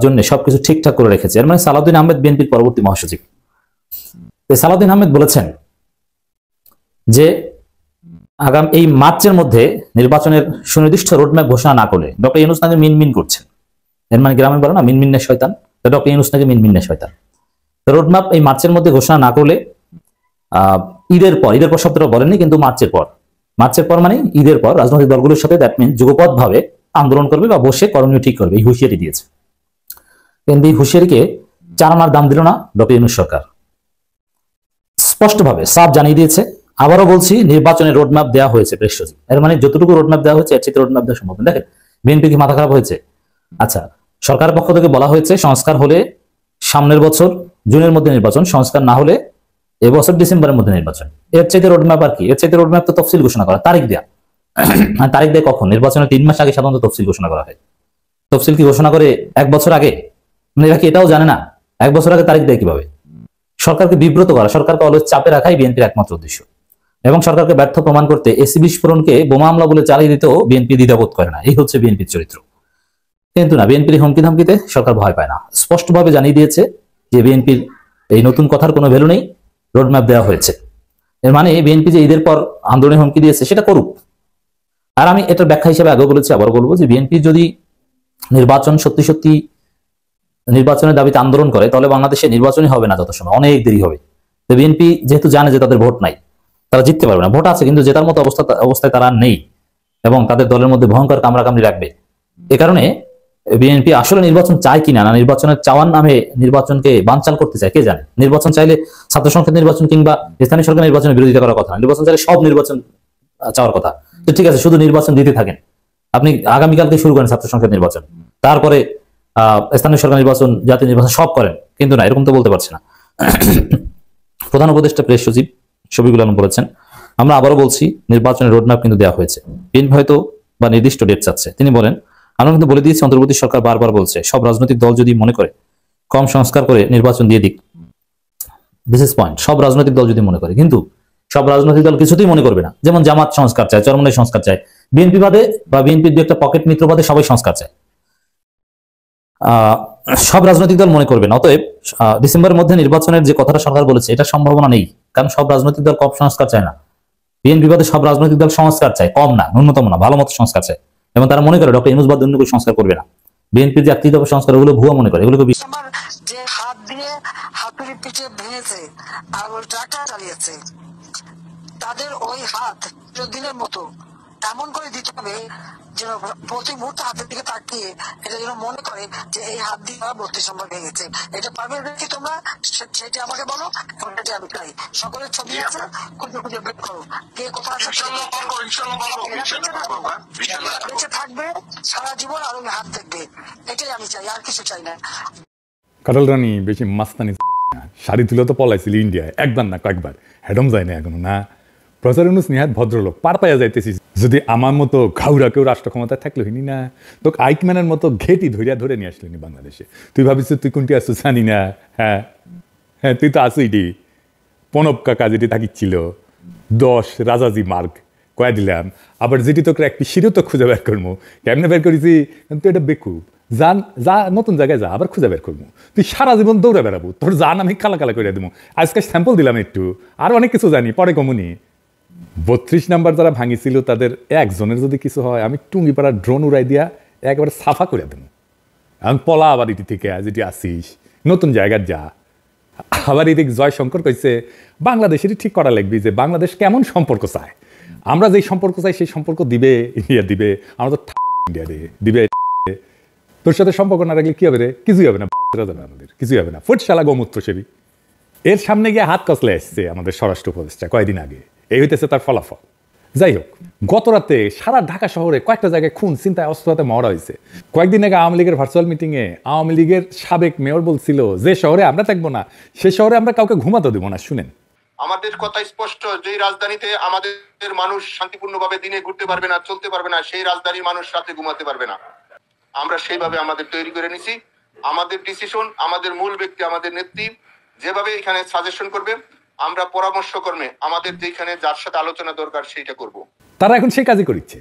জন্য সবকিছু ঠিকঠাক করে রেখেছে, এর মানে সালাউদ্দিন আহমেদ বিএনপির পরবর্তী মহাসচিব। সালাউদ্দিন আহমেদ বলেছেন যে আগামী এই মার্চের মধ্যে নির্বাচনের সুনির্দিষ্ট রোডম্যাপ ঘোষণা না করলে, ডক্টর ইউনূস নাকি মিনমিন করছেন, এর মানে গ্রামে বলে না মিনমিনের শয়তান, ডক্টর ইউনূস নাকি মিনমিনের শয়তান। রোডম্যাপ এই মার্চের মধ্যে ঘোষণা না করলে ঈদের পর শব্দটা বলেননি, কিন্তু মার্চের পর মানে ঈদের পর রাজনৈতিক দলগুলোর সাথে দ্যাট মিন যুগপৎ ভাবে আন্দোলন করবে বা বসে করণীয় ঠিক করবে, এই হুঁশিয়ারি দিয়েছে। কিন্তু এই হুঁশিয়ারিকে 4 আনার দাম দিল না ডক্টর ইউনূস সরকার, স্পষ্টভাবে সাফ জানিয়ে দিয়েছে। আবারও বলছি, নির্বাচনের রোডম্যাপ দেওয়া হয়েছে প্রেস সচিব, এর মানে যতটুকু রোডম্যাপ দেওয়া হয়েছে এর চেয়ে রোডম্যাপ দেওয়া সম্ভব। দেখেন বিএনপি কি মাথা খারাপ হয়েছে? আচ্ছা, সরকারের পক্ষ থেকে বলা হয়েছে সংস্কার হলে সামনের বছর জুনের মধ্যে নির্বাচন, সংস্কার না হলে এবছর ডিসেম্বরের মধ্যে নির্বাচন। এর চাইতে রোডম্যাপ আর কি? এর চাইতে রোডম্যাপ তো তফসিল ঘোষণা করা, তারিখ দেয়া। তারিখ দেয় কখন? নির্বাচনের 3 মাস আগে সাধারণত তফসিল ঘোষণা করা হয়। তফসিল কি ঘোষণা করে 1 বছর আগে? এরা কি এটাও জানে না 1 বছর আগে তারিখ দেয় কিভাবে? সরকারকে বিব্রত করা, সরকারকে অলওয়েজ চাপে রাখাই বিএনপির একমাত্র উদ্দেশ্য। এবং সরকারকে ব্যর্থ প্রমাণ করতে এসি বিস্ফোরণকে বোমা হামলা বলে চালিয়ে দিতেও বিএনপি দ্বিধাবোধ করে না। এই হচ্ছে বিএনপির চরিত্র। কিন্তু না, বিএনপির হুমকি ধামকিতে সরকার ভয় পায় না, স্পষ্টভাবে জানিয়ে দিয়েছে যে বিএনপির এই নতুন কথার কোনো ভ্যালু নেই, রোডম্যাপ দেওয়া হয়েছে। এর মানে বিএনপি যে ঈদের পর আন্দোলনের হুমকি দিয়েছে সেটা করুক। আর আমি এটার ব্যাখ্যা হিসেবে আগে বলেছি, আবার বলবো যে বিএনপি যদি নির্বাচন সত্যি নির্বাচনের দাবিতে আন্দোলন করে, তাহলে বাংলাদেশে নির্বাচনই হবে না যত সময়, অনেক দেরি হবে। তো বিএনপি যেহেতু জানে যে তাদের ভোট নাই, তারা জিততে পারবে না, ভোট আছে কিন্তু জেতার মতো অবস্থায় তারা নেই, এবং তাদের দলের মধ্যে ভয়ঙ্কর কামড়াকামড়ি রাখবে। এ কারণে বিএনপি আসলে নির্বাচন চায় কিনা, না নির্বাচনের চাওয়ার নামে নির্বাচনকে বানচাল করতে চায় কে জানে। নির্বাচন চাইলে ছাত্র সংসদ নির্বাচন কিংবা স্থানীয় সরকার নির্বাচনের বিরোধিতা করার কথা না, নির্বাচন চাইলে সব নির্বাচন চাওয়ার কথা। তো ঠিক আছে, শুধু নির্বাচন দিতে থাকেন, আপনি আগামীকালকে শুরু করেন ছাত্র সংসদ নির্বাচন, তারপরে স্থানীয় সরকার নির্বাচন, জাতীয় নির্বাচন সব করেন, কিন্তু না, এরকম তো বলতে পারছে না। প্রধান উপদেষ্টা প্রেস সচিব শফিকুল আলম বলেছেন, আমরা আবারও বলছি নির্বাচনের রোডম্যাপ কিন্তু দেওয়া হয়েছে, বিএনপি হয়তো বা নির্দিষ্ট ডেট চাচ্ছে। তিনি বলেন, আমরা কিন্তু বলে দিয়েছি, অন্তর্বর্তী সরকার বারবার বলছে সব রাজনৈতিক দল যদি মনে করে কম সংস্কার করে নির্বাচন দিয়ে দিক, দিস ইজ পয়েন্ট। সব রাজনৈতিক দল যদি মনে করে, কিন্তু সব রাজনৈতিক দল কিছুতেই মনে করবে না। যেমন জামাত সংস্কার চায়, চরমনাই সংস্কার চায়, বিএনপি বাদে বা বিএনপির দু একটা পকেট মিত্র বাদে সবাই সংস্কার চায়, সব রাজনৈতিক দল মনে করবে না। অতএব ডিসেম্বরের মধ্যে নির্বাচনের যে কথাটা সরকার বলেছে, এটা সম্ভাবনা নেই, কারণ সব রাজনৈতিক দল কম সংস্কার চায় না। বিএনপি বাদে সব রাজনৈতিক দল সংস্কার চায়, কম না, ন্যূনতম না, ভালো মতো সংস্কার চায়, এবং তারা মনে করে ডক্টর ইউনূস বাদ অন্য কোনো সংস্কার করবে না। বিএনপির যে আকৃতি সংস্কার, ওগুলো ভুয়া মনে করে, এগুলোকে যে হাত দিয়ে হাতুড়ি পিঠে ভেঙেছে আর ওই ট্রাক্টর চালিয়েছে, তাদের ওই হাত দিনের মতো এমন করে দিতে হবে যেন প্রতি মুহূর্তে হাতের দিকে তাকিয়ে এটা যেন মনে করে যে এই হাত দিয়ে 32 নম্বর ভেঙেছে। এটা পারবে কি তোমরা? সেটা আমাকে বলো, সেটা আমি চাই। সকলের ছবি আছে, খুঁজে খুঁজে বের করো কে কোথায় আছে, বেঁচে থাকবে সারা জীবন আর ওই হাত দেখবে, এটাই আমি চাই, আর কিছু চাই না। কাটাল রানী বেশি মাস্তানি না, শাড়ি তুলে তো পলাইছিল ইন্ডিয়ায়, একবার না কয়েকবার, হেডম যায় না এখনো না। প্রচার অনুষ নিহাত ভদ্রলোক, পার পাইয়া যাইতেছিস। যদি আমার মতো ঘাউরা কেউ রাষ্ট্র ক্ষমতায় থাকলে হইনি না, তোকে আইকম্যানের মতো ঘেটি ধরে নিয়ে আসলেনি বাংলাদেশে। তুই ভাবিস তুই কোনটি আসছো জানি না? হ্যাঁ হ্যাঁ, তুই তো আসুই ডি প্রণব কাকা যেটি থাকিছিল 10 রাজাজি মার্ক কয়া দিলাম, আবার যেটি তোকে একটি সিঁড়িও তো খুঁজে বের করবো, কেমনে বের করেছি তুই এটা বেকুব, যা নতুন জায়গায় যা, আবার খুঁজে বের করবো। তুই সারা জীবন দৌড়ে বেড়াবো, তোর জান আমি কালা কালা করে দেবো। আজকে স্যাম্পল দিলাম একটু, আর অনেক কিছু জানি, পরে কমুনি। 32 নাম্বার যারা ভাঙিছিল তাদের একজনের যদি কিছু হয়, আমি টুঙ্গিপাড়া ড্রোন উড়াই দিয়া একেবারে সাফা করে দেবো। আমি পলা আবার এটি থেকে যেটি আসিস, নতুন জায়গায় যা। আবার এদিকে জয়শঙ্কর কইছে বাংলাদেশেরই ঠিক করা লাগবে যে বাংলাদেশ কেমন সম্পর্ক চায়, আমরা যেই সম্পর্ক চাই সেই সম্পর্ক দিবে ইন্ডিয়া, দিবে আমরা তো ইন্ডিয়া দিবে। তোর সাথে সম্পর্ক না রাখলে কি হবে রে? কিছুই হবে না, আমাদের কিছুই হবে না। ফুটশালা গোমূত্র সেবী এর সামনে গিয়ে হাত কসলে আসছে আমাদের স্বরাষ্ট্র উপদেষ্টা কয়েকদিন আগে, এই হইতেছে তার ফলাফল। যাই হোক, গত রাতে সারা ঢাকা শহরে কয়েকটা জায়গায় খুন চিন্তায় অস্ত্রতে মরা হয়েছে। কয়েকদিন আগে আওয়ামী লীগের ভার্চুয়াল মিটিংয়ে আওয়ামী লীগের সাবেক মেয়র বলছিল যে শহরে আমরা থাকবো না সে শহরে আমরা কাউকে ঘুমাতে দেবো না। শুনেন, আমাদের কথা স্পষ্ট, যে রাজধানীতে আমাদের মানুষ শান্তিপূর্ণভাবে দিনে ঘুরতে পারবে না, চলতে পারবে না, সেই রাজধানীর মানুষ রাতে ঘুমাতে পারবে না। আমরা সেইভাবে আমাদের তৈরি করে নিছি। আমাদের ডিসিশন, আমাদের মূল ব্যক্তি, আমাদের নেত্রী যেভাবে এখানে সাজেশন করবে, আমরা পরামর্শ কর্মে আমাদের যেখানে যার সাথে আলোচনা দরকার সেইটা করব। তারা এখন সেই কাজই করছে।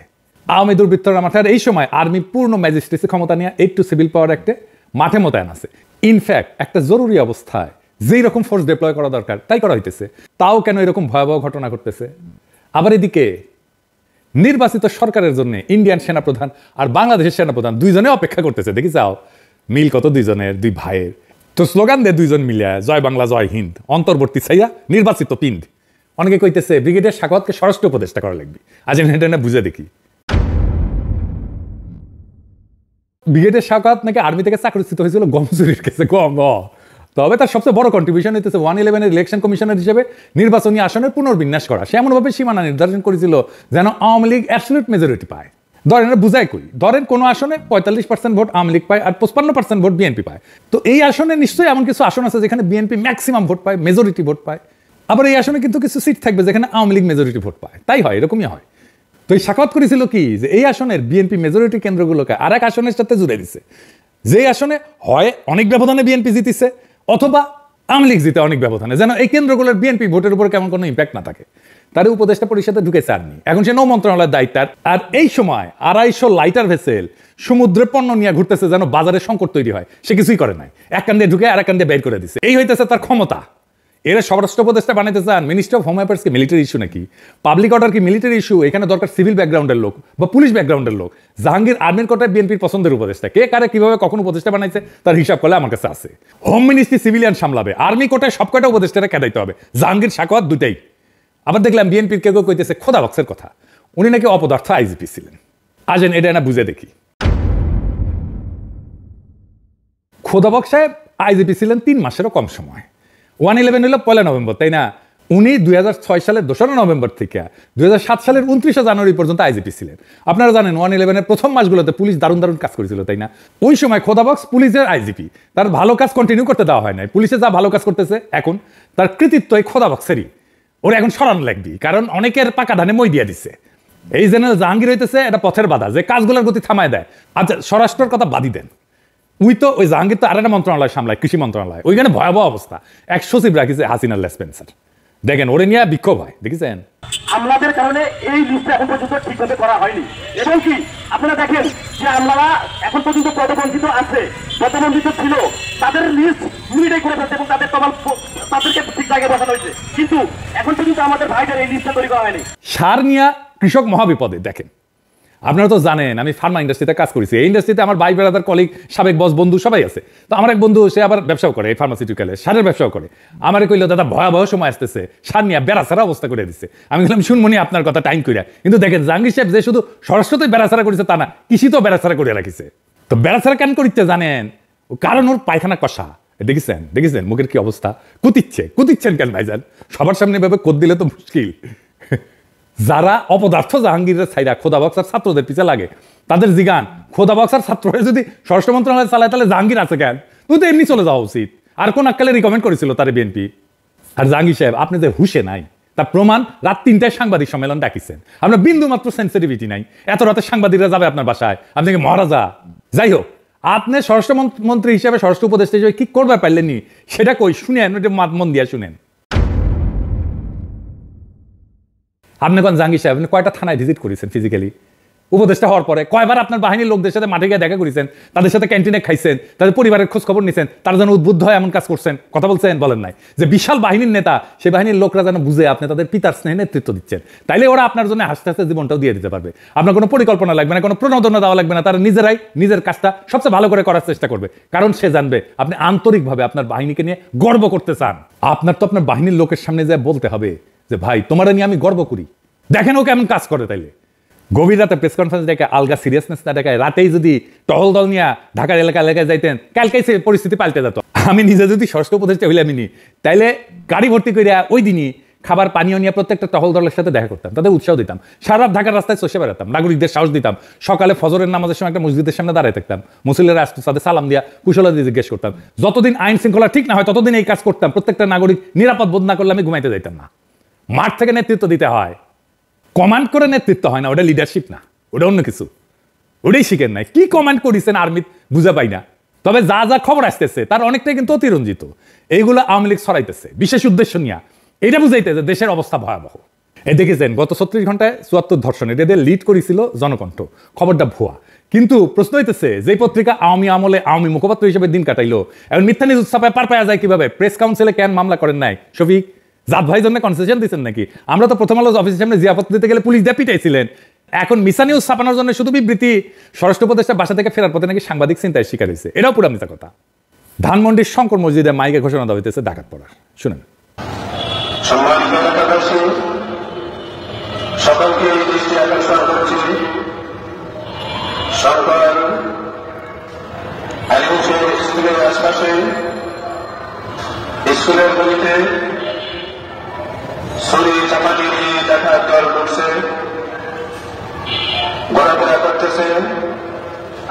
আওয়ামী দুর্বৃত্তরা মাঠে, আর এই সময় আর্মি পূর্ণ ম্যাজিস্ট্রেসি ক্ষমতা নিয়ে 8 টু সিভিল পাওয়ার অ্যাক্টে মাঠে মোতায়েন আছে। ইনফ্যাক্ট একটা জরুরি অবস্থায় যেই রকম ফোর্স ডিপ্লয় করা দরকার তাই করা হইতেছে, তাও কেন এরকম ভয়াবহ ঘটনা ঘটতেছে? আবার এদিকে নির্বাচিত সরকারের জন্য ইন্ডিয়ান সেনাপ্রধান আর বাংলাদেশের সেনাপ্রধান দুইজনে অপেক্ষা করতেছে। দেখি যাও মিল কত দুইজনের, দুই ভাইয়ের। তো স্লোগান দেয় দুইজন মিলিয়া, জয় বাংলা জয় হিন্দ, অন্তর্বর্তী ছাইয়া নির্বাচিত পিন্ড। অনেকে কইতেছে ব্রিগেডিয়ার সাখাওয়াতকে স্বরাষ্ট্র উপদেষ্টা করা লাগবে। আজ এটা বুঝে দেখি। ব্রিগেডিয়ার সাখাওয়াত নাকি আর্মি থেকে চাকরিচ্যুত হয়েছিল গম চুরির কেসে। তবে তার সবচেয়ে বড় কন্ট্রিবিউশন হইতেছে 111 ইলেকশন কমিশনার হিসেবে নির্বাচনী আসনের পুনর্বিন্যাস করা। সে এমনভাবে সীমানা নির্ধারণ করেছিল যেন আওয়ামী লীগ অ্যাবসলিউট মেজরিটি পায়। ধরেন বুঝাই করি, ধরেন কোনো আসনে 45% ভোট আওয়ামী লীগ পায় আর 55% ভোট বিএনপি পায়। তো এই আসনে নিশ্চয়ই এমন কিছু আসন আছে যেখানে বিএনপি ম্যাক্সিমাম ভোট পায়, মেজরিটি ভোট পায়। আবার এই আসনে কিন্তু কিছু সিট থাকবে যেখানে আওয়ামী লীগ মেজরিটি ভোট পায়। তাই হয়, এরকমই হয়। তো এই সাখাওয়াত করেছিল কি, যে এই আসনের বিএনপি মেজরিটি কেন্দ্রগুলোকে আর এক আসনের সাথে জুড়ে দিছে, যে আসনে হয় অনেক ব্যবধানে বিএনপি জিতিছে অথবা আওয়ামী লীগ জিতে অনেক ব্যবধানে, যেন এই কেন্দ্রগুলোর বিএনপি ভোটের উপর কেমন কোনো ইম্প্যাক্ট না থাকে। তার উপদেষ্টা পরিষদে ঢুকেছে আর্মি, এখন সে নৌ মন্ত্রণালয়ের দায়িত্ব। আর এই সময় 250 লাইটার ভেসেল সমুদ্রে পণ্য নিয়ে ঘুরতেছে যেন বাজারে সংকট তৈরি হয়। সে কিছুই করে নাই, এক কান দিয়ে ঢুকে আর এক কান দিয়ে বের করে দিচ্ছে। এই হইতেছে তার ক্ষমতা। এরা স্বরাষ্ট্র উপদেষ্টা বানাইতে চান। মিনিস্টার অফ হোম অ্যাফেয়ার্স কি মিলিটারি ইস্যু নাকি? পাবলিক অর্ডার কি মিলিটারি ইস্যু? এখানে দরকার সিভিল ব্যাকগ্রাউন্ডের লোক বা পুলিশ ব্যাকগ্রাউন্ডের লোক। জাহাঙ্গীর আর্মির কোটায় বিএনপির পছন্দের উপদেষ্টা। কে কারে কিভাবে কখন উপদেষ্টা বানাইছে তার হিসাব করলে আমার কাছে আছে। হোম মিনিস্ট্রি সিভিলিয়ান সামলাবে, আর্মি কোটায় সব কয়টা উপদেষ্টারা কেদাইতে হবে। জাহাঙ্গীর সাখাওয়াত দুটাই। আবার দেখলাম বিএনপির কেউ কইতেছে খোদা বক্সের কথা, উনি নাকি অপদার্থ আইজিপি ছিলেন। আজেন এটা না বুঝে দেখি। খোদা বক্স সাহেব আইজিপি ছিলেন 3 মাসেরও কম সময়। 111 হলো 1 নভেম্বর, তাই না? উনি 2006 সালের 2 নভেম্বর থেকে 2007 সালের 29 জানুয়ারি পর্যন্ত আইজিপি ছিলেন। আপনারা জানেন 111-এর প্রথম মাসগুলোতে পুলিশ দারুণ কাজ করেছিল, তাই না? ওই সময় খোদাবক্স পুলিশের আইজিপি, তার ভালো কাজ কন্টিনিউ করতে দেওয়া হয় নাই। পুলিশে যা ভালো কাজ করতেছে এখন তার কৃতিত্ব এই খোদাবক্সেরই। ওরা এখন সরানো লাগবে, কারণ অনেকের পাকা ধানে মই দিয়ে দিচ্ছে। এই জেনারেল জাহাঙ্গীর হইতেছে এটা পথের বাধা, যে কাজগুলোর গতি থামায় দেয়। আচ্ছা, স্বরাষ্ট্রের কথা বাদই দেন। ওই জাহাঙ্গীর তো আর একটা মন্ত্রণালয় সামলায়, কৃষি মন্ত্রণালয়। ওইখানে ভয়াবহ অবস্থা, এক সচিব রাখিছে হাসিনার লেসপেন্সার। দেখেন ওরে নিয়ে বিক্ষোভ হয়, দেখেছেন? হামলাদের কারণে এই লিস্ট এখন পর্যন্ত ঠিকভাবে করা হয়নি, এবং কি আপনারা দেখেন যে আমলারা এখন পর্যন্ত পদবঞ্চিত আছে, পদবঞ্চিত ছিল, তাদের লিস্ট মিনিটে করে ফেলছে এবং তাদেরকে ঠিক জায়গায় বসানো হয়েছে, কিন্তু এখন পর্যন্ত আমাদের ভাইদের এই লিস্টটা তৈরি করা হয়নি। সার নিয়ে কৃষক মহাবিপদে। দেখেন আপনারা তো জানেন আমি ফার্মা ইন্ডাস্ট্রিতে কাজ করেছি। এই ইন্ডাস্ট্রিতে আমার ভাই বেড়াদার কলিগ, সাবেক বস, বন্ধু সবাই আছে। তো আমার এক বন্ধু, সে আবার ব্যবসাও করে, এই ফার্মাসিউটিক্যালে সারের ব্যবসাও করে। আমার কইল দাদা ভয়াবহ সময় আসতেছে, সার নিয়ে বেড়াছাড়া অবস্থা করে দিচ্ছে। আমি বললাম শুনমনি আপনার কথা টাইম কইরা, কিন্তু দেখেন জাহাঙ্গীর সাহেব যে শুধু স্বরাষ্ট্রতেই বেড়াছাড়া করেছে তা না, কৃষি তো বেড়াছাড়া করে রাখিছে। তো বেড়াছাড়া কেন করিতে জানেন? কারণ ওর পায়খানা কষা। দেখেছেন মুখের কি অবস্থা? কুতিচ্ছেন কেন ভাইজান? সবার সামনে ভাবে কোদ দিলে তো মুশকিল। যারা অপদার্থ জাহাঙ্গীরের ছাইরা খোদাবক্সার ছাত্রদের পিছে লাগে, তাদের জিগান খোদাবক্সার ছাত্র হয়ে যদি স্বরাষ্ট্র মন্ত্রণালয় চালায় তাহলে জাহাঙ্গীর আছে কেন? তুই তো এমনি চলে যাওয়া উচিত। আর কোন আক্কালে রিকমেন্ড করেছিল তার বিএনপি? আর জাহাঙ্গীর সাহেব আপনি যে হুশে নাই তার প্রমাণ রাত 3টায় সাংবাদিক সম্মেলন ডাকিছেন। আপনার বিন্দু মাত্র সেন্সিটিভিটি নাই। এত রাতে সাংবাদিকরা যাবে আপনার বাসায়? আপনি কি মহারাজা? যাই হোক, আপনি স্বরাষ্ট্র মন্ত্রী হিসেবে, স্বরাষ্ট্র উপদেষ্টা হিসেবে কি করবে পারলেননি সেটা কই শুনেন, মন দিয়া শুনেন। আপনি কোন জাহাঙ্গীর সাহেব, আপনি কয়টা থানায় ভিজিট করেছেন ফিজিক্যালি? উপদেষ্টা হওয়ার পরে কয়বার আপনার বাহিনীর লোকদের সাথে মাঠে গিয়ে দেখা করেছেন, তাদের সাথে ক্যান্টিনে খাইছেন, তাদের পরিবারের খোঁজ খবর নিছেন, তারা যেন উদ্বুদ্ধ হয় এমন কাজ করছেন? কথা বলছেন? বলেন নাই। যে বিশাল বাহিনীর নেতা, সেই বাহিনীর লোকরা যেন বুঝে আপনি তাদের পিতার স্নেহে নেতৃত্ব দিচ্ছেন, তাইলে ওরা আপনার জন্য হাসতে হাসতে জীবনটাও দিয়ে দিতে পারবে। আপনার কোনো পরিকল্পনা লাগবে না, কোনো প্রণোদনা দেওয়া লাগবে না। তারা নিজেরাই নিজের কাজটা সবচেয়ে ভালো করে করার চেষ্টা করবে, কারণ সে জানবে আপনি আন্তরিকভাবে আপনার বাহিনীকে নিয়ে গর্ব করতে চান। আপনার তো আপনার বাহিনীর লোকের সামনে যা বলতে হবে যে ভাই তোমারা নিয়ে আমি গর্ব করি, দেখেন ও কেমন কাজ করে। তাইলে গভীর রাতে প্রেস কনফারেন্স ডেকে আলগা সিরিয়াসনেস না দেখায়, রাতেই যদি টহল দল নিয়ে ঢাকার এলাকায় যাইতেন, কালকেই সে পরিস্থিতি পাল্টে যেত। আমি নিজে যদি ষষ্ঠ উপদেষ্টা হইলাম তাইলে গাড়ি ভর্তি করে ওই দিনই খাবার পানীয় নিয়ে প্রত্যেকটা টহল দলের সাথে দেখা করতাম, তাদের উৎসাহ দিতাম, সারা রাত ঢাকার রাস্তায় চষে বেড়াতাম, নাগরিকদের সাহস দিতাম। সকালে ফজরের নামাজের সময় একটা মসজিদের সামনে দাঁড়ায় থাকতাম, মুসল্লিরা আসতো, তাদের সালাম দিয়া কুশলাদি জিজ্ঞেস করতাম। যতদিন আইন শৃঙ্খলা ঠিক না হয় ততদিন এই কাজ করতাম। প্রত্যেকটা নাগরিক নিরাপদ বোধ না করলে আমি ঘুমাইতে যাইতাম না। মাঠ থেকে নেতৃত্ব দিতে হয়, কমান্ড করে নেতৃত্ব হয় না, ওটা লিডারশিপ না, ওটা অন্য কিছু। ওটাই শিখেন নাই। কি কমেন্ট করেছেন আর্মি বুঝা পাই না। তবে যা যা খবর আসতেছে তার অনেকটাই কিন্তু অতিরঞ্জিত। এইগুলো আওয়ামী লীগ ছড়াইতেছে বিশেষ উদ্দেশ্য নিয়ে, এটা বুঝাইতেছে দেশের অবস্থা ভয়াবহ। এই দেখেছেন গত 36 ঘন্টায় 74 ধর্ষণ, এটা লিড করেছিল জনকণ্ঠ, খবরটা ভুয়া। কিন্তু প্রশ্ন হইতেছে যে পত্রিকা আওয়ামী আমলে আওয়ামী মুখপাত্র হিসেবে দিন কাটাইলো, এখন মিথ্যা নিউজ ছাপায় পার পাওয়া যায় কিভাবে? প্রেস কাউন্সিলে কেন মামলা করেন নাই শফিক? জাত ভাই জন্য কনসেশন দিচ্ছেন নাকি? আমরা তো প্রথম আলো অফিসের সামনে জিয়াপত্র দিতে গেলে পুলিশ দিয়ে পিটাইছিলেন। এখন মিথ্যা নিউজ ছাপানোর জন্য শুধু বিবৃতি। স্বরাষ্ট্র উপদেষ্টা বাসা থেকে ফেরার পথে নাকি সাংবাদিক চিন্তায় শিকার হয়েছে, এটাও পুরো মিথ্যা কথা। ধানমন্ডির শঙ্কর মসজিদে মাইকে ঘোষণা দেওয়া হইতেছে ডাকাত পড়ার, শুনেন। সকলকে দৃষ্টি আকর্ষণ করছি, সরকার স্কুলের আশপাশে স্কুলের গলিতে ছড়ি চাপাটি নিয়ে দেখার দল করছে, ঘোরাফেরা করতেছে।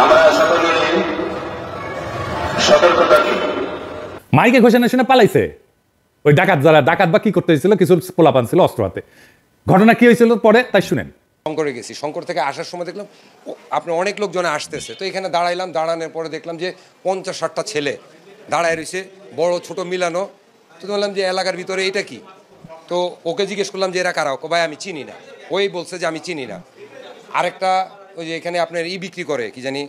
আমরা সকলেই সতর্ক থাকি। মাইকে ঘোষণা শুনে পালাইছে ওই ডাকাত, যারা ডাকাত বা কি করতে হয়েছিল, কিছু পোলাপান ছিল অস্ত্র হাতে। ঘটনা কি হয়েছিল পরে তাই শুনেন। শঙ্করে গেছি, শঙ্কর থেকে আসার সময় দেখলাম আপনার অনেক লোকজন আসতেছে, তো এখানে দাঁড়াইলাম। দাঁড়ানোর পরে দেখলাম যে 50-60টা ছেলে দাঁড়ায় রয়েছে, বড় ছোট মিলানো। তো বললাম যে এলাকার ভিতরে এটা কি? তো ওকে জিজ্ঞেস করলাম যে এরা কারা? ও ভাই আমি চিনি না। ওই বলছে যে আমি চিনি না। আরেকটা ওই যে এখানে আপনার বিক্রি করে, কি জানি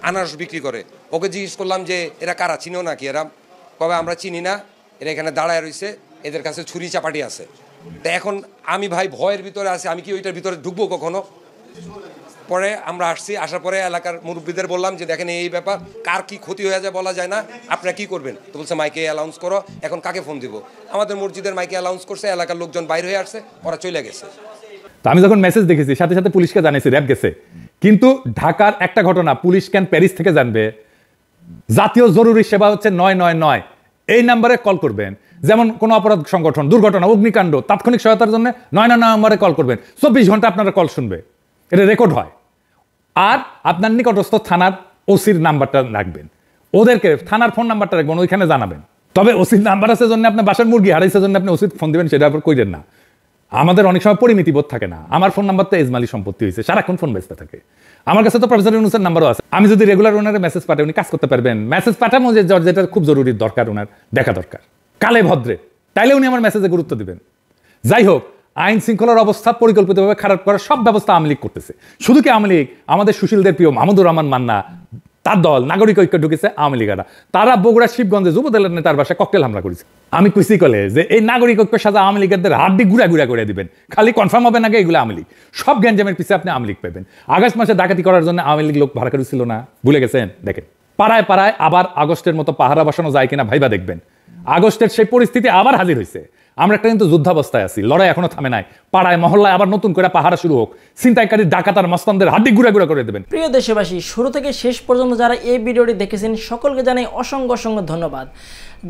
আনারস বিক্রি করে, ওকে জিজ্ঞেস করলাম যে এরা কারা, চিনো নাকি? এরা কবে আমরা চিনি না, এরা এখানে দাঁড়ায় রয়েছে, এদের কাছে ছুরি চাপাটি আছে। তো এখন আমি ভাই ভয়ের ভিতরে আছি, আমি কি ওইটার ভিতরে ঢুকবো কখনো? পরে আমরা আসছি, আসার পরে এলাকার মুরব্বীদের বললাম যে দেখেন এই ব্যাপার, কার কি ক্ষতি হয়ে যায় বলা যায় না, আপনারা কি করবেন? তো বলছে মাইকে অ্যালাউন্স করো। এখন কাকে ফোন দিব? আমাদের মসজিদের মাইকে অ্যালাউন্স করছে, এলাকার লোকজন বাইরে হয়ে আসছে, ওরা চলে গেছে। তো আমি যখন মেসেজ দেখেছি সাথে সাথে পুলিশকে জানিয়েছি, র্যাব গেছে। কিন্তু ঢাকার একটা ঘটনা পুলিশ কেন প্যারিস থেকে জানবে? জাতীয় জরুরি সেবা হচ্ছে 999, এই নাম্বারে কল করবেন। যেমন কোনো অপরাধ সংগঠন, দুর্ঘটনা, অগ্নিকাণ্ড, তাৎক্ষণিক সহায়তার জন্য 999 নম্বরে কল করবেন। 24 ঘন্টা আপনারা কল শুনবে, এটা রেকর্ড হয়। আর আপনার নিকটস্থ থানার ওসির নাম্বারটা রাখবেন, ওদেরকে থানার ফোন নাম্বারটা রাখবেন, ওইখানে জানাবেন। তবে ওসির নাম্বার আছে জন্য আপনার বাসার মুরগি হারাইছে জন্য আপনি ওসির ফোন দিবেন, সেটা আবার কইলেন না। আমাদের অনেক সময় পরিমিতি বোধ থাকে না। আমার ফোন নাম্বার তো এজমালি সম্পত্তি হয়েছে, সারাক্ষণ ফোন ব্যস্ত থাকে। আমার কাছে তো প্রফেসর ইউনূসের নাম্বারও আছে। আমি যদি রেগুলার ওনারে মেসেজ পাঠাই, উনি কাজ করতে পারবেন। মেসেজ পাঠাবো যেটা খুব জরুরি দরকার, ওনার দেখা দরকার কালে ভদ্রে, তাইলে উনি আমার মেসেজে গুরুত্ব দিবেন। যাই হোক, আইন শৃঙ্খলার অবস্থা পরিকল্পিতভাবে খারাপ করার সব ব্যবস্থা আওয়ামী লীগ করতেছে। শুধু কি আওয়ামী লীগ, আমাদের সুশীলদের প্রিয় মাহমুদুর রহমান মান্না, তার দল নাগরিক ঐক্য ঢুকেছে আওয়ামী লীগেরা। তারা বগুড়া শিবগঞ্জে যুবদলের নেতার বাসায় ককটেল হামলা করেছে। আমি কুইসি কলে যে এই নাগরিক ঐক্য সাজা আওয়ামী লীগের হাড্ডি গুড়া গুড়া করে দিবেন, খালি কনফার্ম হবে না এগুলো আওয়ামী লীগ। সব গ্যাঞ্জামের পিছিয়ে আপনি আওয়ামী লীগ পাবেন। আগস্ট মাসে ডাকাতি করার জন্য আওয়ামী লীগ লোক ভাড়া করেছিল না, ভুলে গেছেন? দেখেন পাড়ায় পাড়ায় আবার আগস্টের মতো পাহারা বসানো যায় কিনা ভাইবা দেখবেন। আগস্টের সেই পরিস্থিতি আবার হাজির হয়েছে। আমরা একটা কিন্তু যুদ্ধাবস্থায় আছি, লড়াই এখনো থামে নাই। পাড়ায় মহল্লায় আবার নতুন করে পাহারা শুরু হোক, ছিনতাইকারী ডাকাতার মস্তানদের হাড্ডি গুড়া গুড়া করে দেবেন। প্রিয় দেশবাসী, শুরু থেকে শেষ পর্যন্ত যারা এই ভিডিওটি দেখেছেন সকলকে জানাই অসংখ্য অসংখ্য ধন্যবাদ।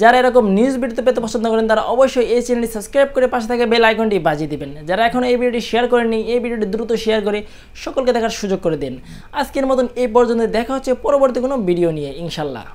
যারা এরকম নিউজ ভিডিও পেতে পছন্দ করেন তারা অবশ্যই এই চ্যানেলটি সাবস্ক্রাইব করে পাশে থাকা বেল আইকনটি বাজিয়ে দিবেন। যারা এখন এই ভিডিওটি শেয়ার করেননি, এই ভিডিওটি দ্রুত শেয়ার করে সকলকে দেখার সুযোগ করে দিন। আজকের মতন এই পর্যন্ত, দেখা হচ্ছে পরবর্তী কোনো ভিডিও নিয়ে ইনশাল্লাহ।